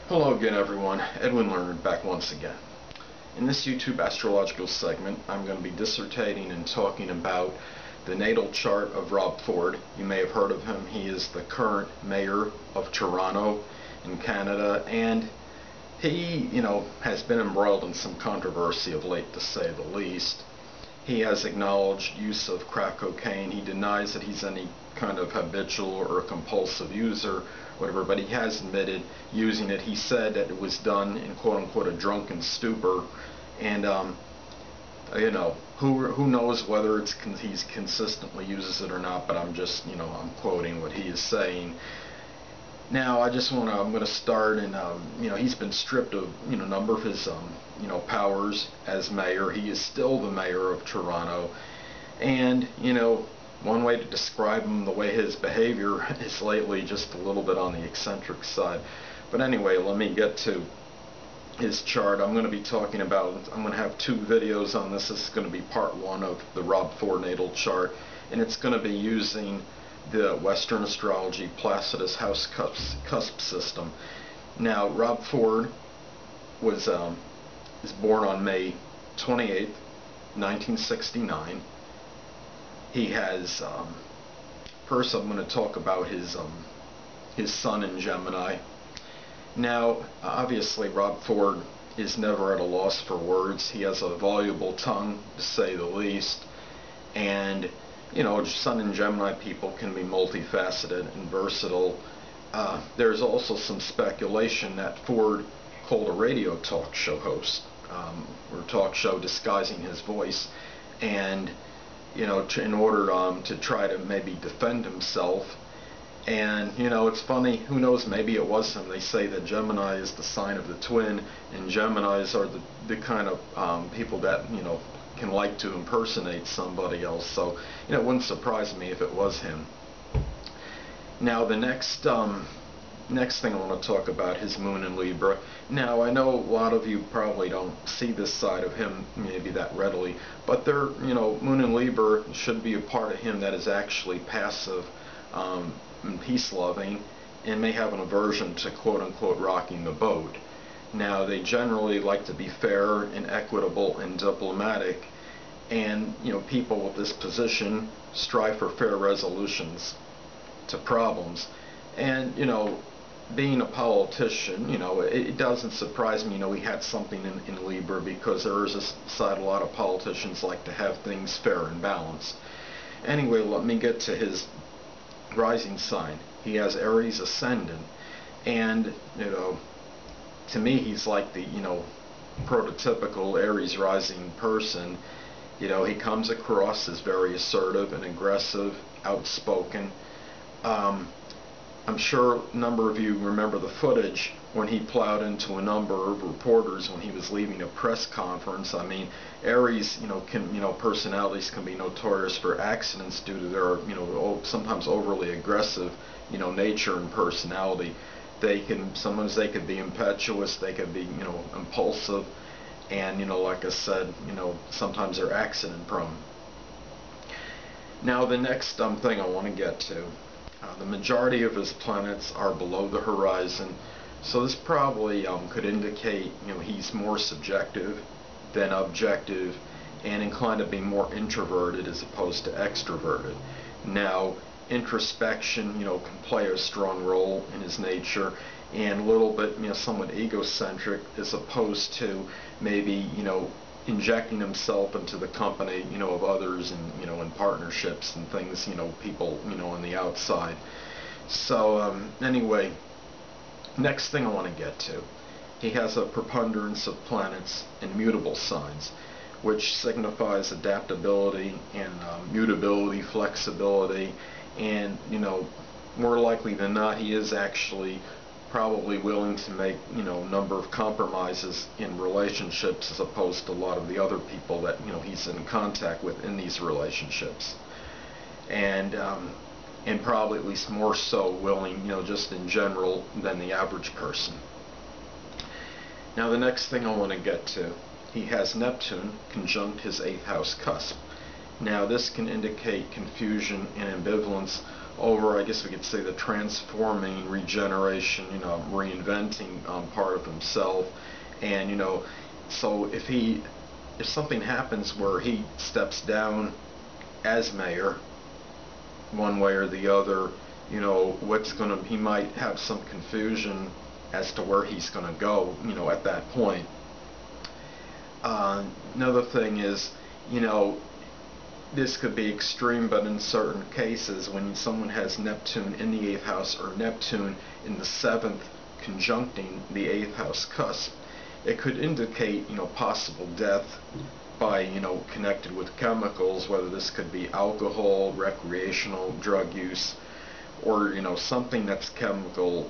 Hello again everyone, Edwin Learnard back once again. In this YouTube astrological segment, I'm going to be dissertating and talking about the natal chart of Rob Ford. You may have heard of him. He is the current mayor of Toronto in Canada, and he, has been embroiled in some controversy of late, to say the least. He has acknowledged use of crack cocaine. He denies that he's any kind of habitual or compulsive user, whatever, but he has admitted using it. He said that it was done in quote-unquote a drunken stupor, and who knows whether he's consistently uses it or not, but I'm just, I'm quoting what he is saying. Now, I'm going to start, and he's been stripped of, a number of his, powers as mayor. He is still the mayor of Toronto, and, one way to describe him, the way his behavior is lately, just a little bit on the eccentric side. But anyway, let me get to his chart. I'm going to have two videos on this. This is going to be part one of the Rob Ford natal chart, and it's going to be using the Western astrology Placidus house cusp system. Now, Rob Ford is born on May 28th, 1969. He has, first I'm going to talk about his sun in Gemini. Now, obviously, Rob Ford is never at a loss for words. He has a voluble tongue, to say the least, and sun in Gemini people can be multifaceted and versatile. There's also some speculation that Ford called a radio talk show host, or talk show disguising his voice, and in order to try to maybe defend himself. And it's funny, who knows, maybe it was him. They say that Gemini is the sign of the twin, and Geminis are the kind of people that can like to impersonate somebody else. So it wouldn't surprise me if it was him. Now, the next thing I want to talk about, his moon in Libra. Now, I know a lot of you probably don't see this side of him maybe that readily, but moon in Libra should be a part of him that is actually passive and peace-loving, and may have an aversion to quote-unquote rocking the boat. Now, they generally like to be fair and equitable and diplomatic, and people with this position strive for fair resolutions to problems. And being a politician, it doesn't surprise me, we had something in Libra, because there is a side a lot of politicians like to have things fair and balanced. Anyway, let me get to his rising sign. He has Aries Ascendant, and to me he's like the prototypical Aries Rising person. He comes across as very assertive and aggressive, outspoken. I'm sure a number of you remember the footage when he plowed into a number of reporters when he was leaving a press conference. I mean, Aries, personalities can be notorious for accidents due to their, sometimes overly aggressive, nature and personality. Sometimes they could be impetuous, they could be, impulsive, and, like I said, sometimes they're accident prone. Now, the next thing I want to get to, the majority of his planets are below the horizon, so this probably could indicate he's more subjective than objective, and inclined to be more introverted as opposed to extroverted. Now, introspection can play a strong role in his nature, and a little bit somewhat egocentric, as opposed to maybe injecting himself into the company of others, and in partnerships and things, people on the outside. So anyway, next thing I want to get to, he has a preponderance of planets in mutable signs, which signifies adaptability and mutability, flexibility, and more likely than not, he is actually probably willing to make a number of compromises in relationships, as opposed to a lot of the other people that he's in contact with in these relationships, and probably at least more so willing just in general than the average person. Now, the next thing I want to get to, he has Neptune conjunct his 8th house cusp, Now this can indicate confusion and ambivalence over, I guess we could say, the transforming, regeneration, reinventing part of himself. And so if something happens where he steps down as mayor, one way or the other, he might have some confusion as to where he's going to go, at that point. Another thing is, this could be extreme, but in certain cases, when someone has Neptune in the 8th house or Neptune in the 7th conjuncting the 8th house cusp, it could indicate, possible death by, connected with chemicals, whether this could be alcohol, recreational drug use, or, something that's chemical,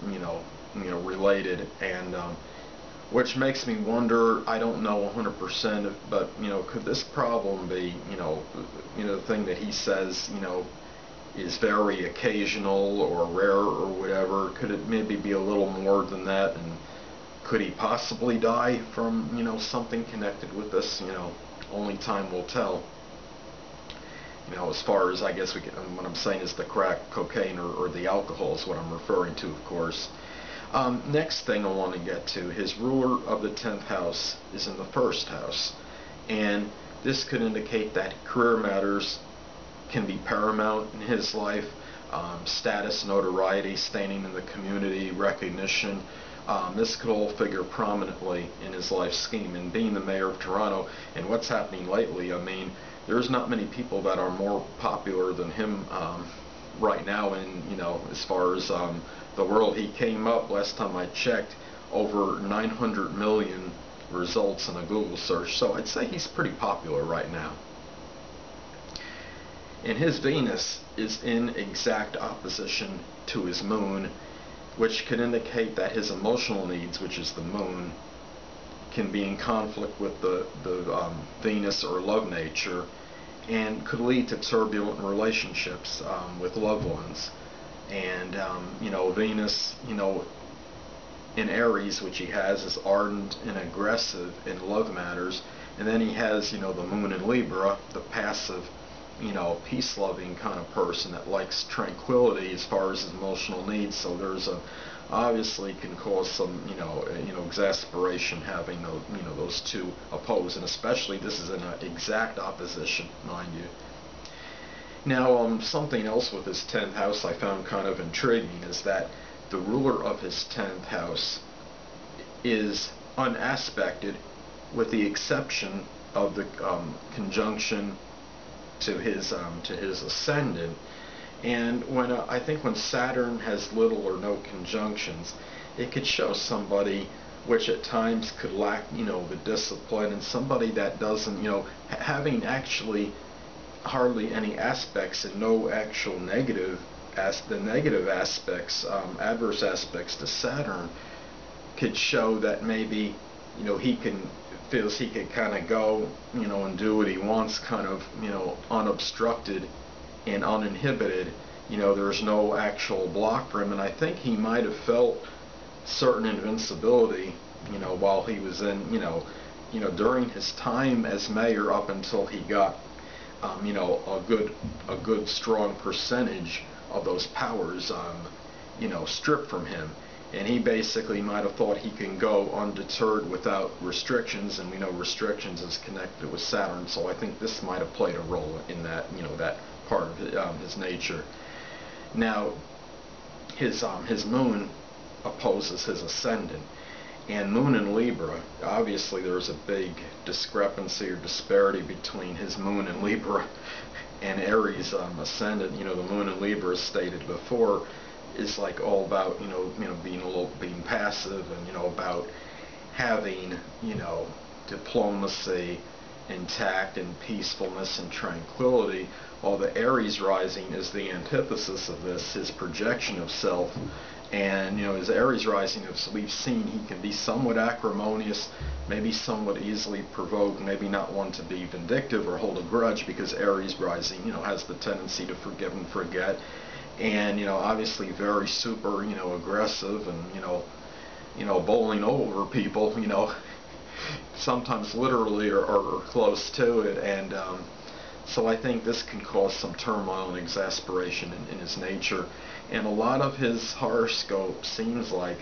related. And which makes me wonder, I don't know 100%, but could this problem be, the thing that he says, is very occasional or rare or whatever? Could it maybe be a little more than that? And could he possibly die from, something connected with this? Only time will tell. As far as, I guess what I'm saying is the crack cocaine or the alcohol is what I'm referring to, of course. Next thing I want to get to, his ruler of the 10th house is in the 1st house, and this could indicate that career matters can be paramount in his life. Status, notoriety, standing in the community, recognition. This could all figure prominently in his life scheme. And being the mayor of Toronto, and what's happening lately, I mean, there's not many people that are more popular than him right now in, as far as the world. He came up, last time I checked, over 900 million results in a Google search, so I'd say he's pretty popular right now. And his Venus is in exact opposition to his moon, which could indicate that his emotional needs, which is the moon, can be in conflict with the Venus or love nature, and could lead to turbulent relationships with loved ones. And Venus, in Aries, which he has, is ardent and aggressive in love matters, and then he has, the moon in Libra, the passive, peace-loving kind of person that likes tranquility as far as his emotional needs. So there's obviously can cause some, exasperation having those two opposed, and especially this is in an exact opposition, mind you. Now, something else with his 10th house I found kind of intriguing is that the ruler of his 10th house is unaspected, with the exception of the conjunction to his ascendant. And when I think when Saturn has little or no conjunctions, it could show somebody which at times could lack, the discipline, and somebody that doesn't, having actually hardly any aspects and no actual negative, the negative aspects, adverse aspects to Saturn, could show that maybe, he feels he could kind of go, and do what he wants, kind of, unobstructed and uninhibited. There's no actual block for him, and I think he might have felt certain invincibility, while he was in, during his time as mayor, up until he got, a good strong percentage of those powers, stripped from him. And he basically might have thought he can go undeterred without restrictions, and we know restrictions is connected with Saturn, so I think this might have played a role in that, that part of his nature. Now, his moon opposes his ascendant, and moon in Libra, obviously there's a big discrepancy or disparity between his moon in Libra and Aries ascendant. The moon in Libra, as stated before, is like all about being passive, and about having diplomacy and tact and peacefulness and tranquility, while the Aries rising is the antithesis of this, his projection of self. And his Aries rising, as we've seen, he can be somewhat acrimonious, maybe somewhat easily provoked, maybe not one to be vindictive or hold a grudge, because Aries rising has the tendency to forgive and forget. And obviously very super aggressive, and bowling over people, sometimes literally or close to it. And So I think this can cause some turmoil and exasperation in his nature. And a lot of his horoscope seems like,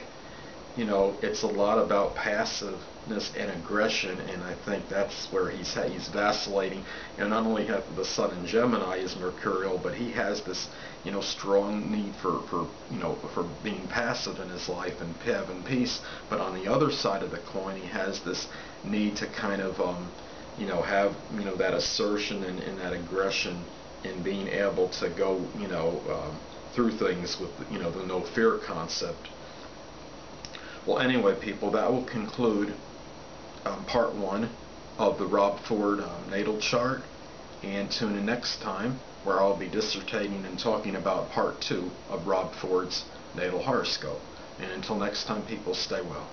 you know, it's a lot about passiveness and aggression, and I think that's where he's vacillating. And not only have the Sun in Gemini is mercurial, but he has this, you know, strong need for for being passive in his life and having peace. But on the other side of the coin, he has this need to kind of have, that assertion and that aggression in being able to go, through things with, the no fear concept. Well, anyway, people, that will conclude part one of the Rob Ford natal chart. And tune in next time, where I'll be dissertating and talking about part two of Rob Ford's natal horoscope. And until next time, people, stay well.